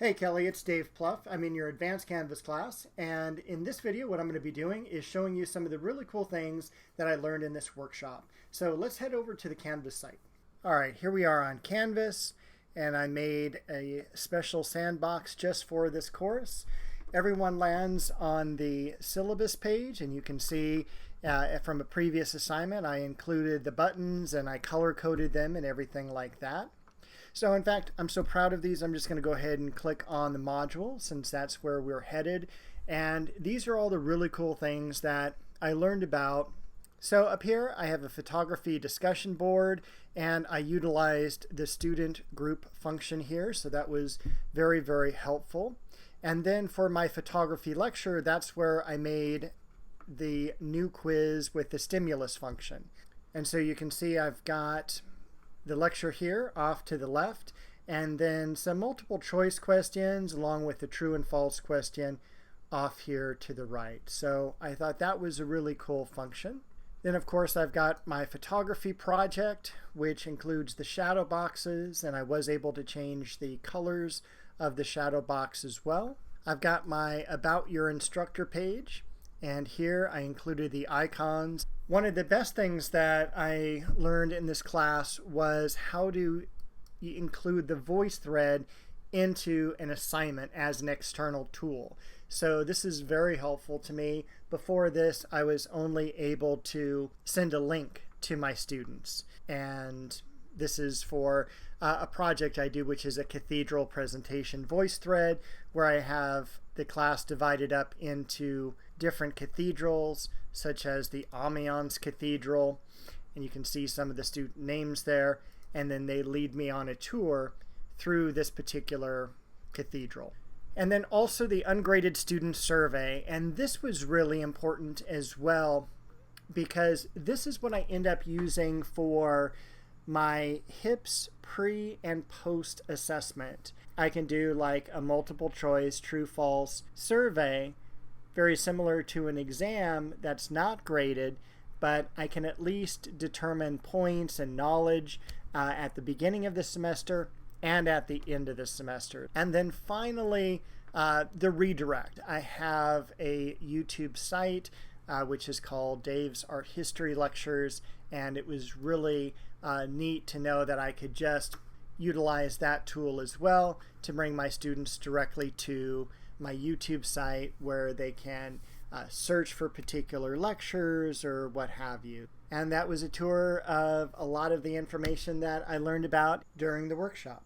Hey Kelly, it's Dave Pluff. I'm in your Advanced Canvas class, and in this video what I'm going to be doing is showing you some of the really cool things that I learned in this workshop. So let's head over to the Canvas site. Alright, here we are on Canvas, and I made a special sandbox just for this course. Everyone lands on the syllabus page, and you can see from a previous assignment I included the buttons and I color-coded them and everything like that. So in fact, I'm so proud of these, I'm just going to go ahead and click on the module since that's where we're headed. And these are all the really cool things that I learned about. So up here, I have a photography discussion board, and I utilized the student group function here. So that was very, very helpful. And then for my photography lecture, that's where I made the new quiz with the stimulus function. And so you can see I've got the lecture here off to the left, and then some multiple choice questions along with the true and false question off here to the right. So I thought that was a really cool function. Then of course I've got my photography project, which includes the shadow boxes, and I was able to change the colors of the shadow box as well. I've got my About Your Instructor page, and here I included the icons. One of the best things that I learned in this class was how to include the Voicethread into an assignment as an external tool. So this is very helpful to me. Before this, I was only able to send a link to my students. And this is for a project I do, which is a cathedral presentation Voicethread, where I have the class divided up into different cathedrals, such as the Amiens Cathedral, and you can see some of the student names there, and then they lead me on a tour through this particular cathedral. And then also the ungraded student survey, and this was really important as well because this is what I end up using for my HIPS pre and post assessment. I can do like a multiple choice true false survey, very similar to an exam that's not graded, but I can at least determine points and knowledge at the beginning of the semester and at the end of the semester. And then finally, the redirect. I have a YouTube site which is called Dave's Art History Lectures, and it was really neat to know that I could just utilize that tool as well to bring my students directly to my YouTube site where they can search for particular lectures or what have you. And that was a tour of a lot of the information that I learned about during the workshop.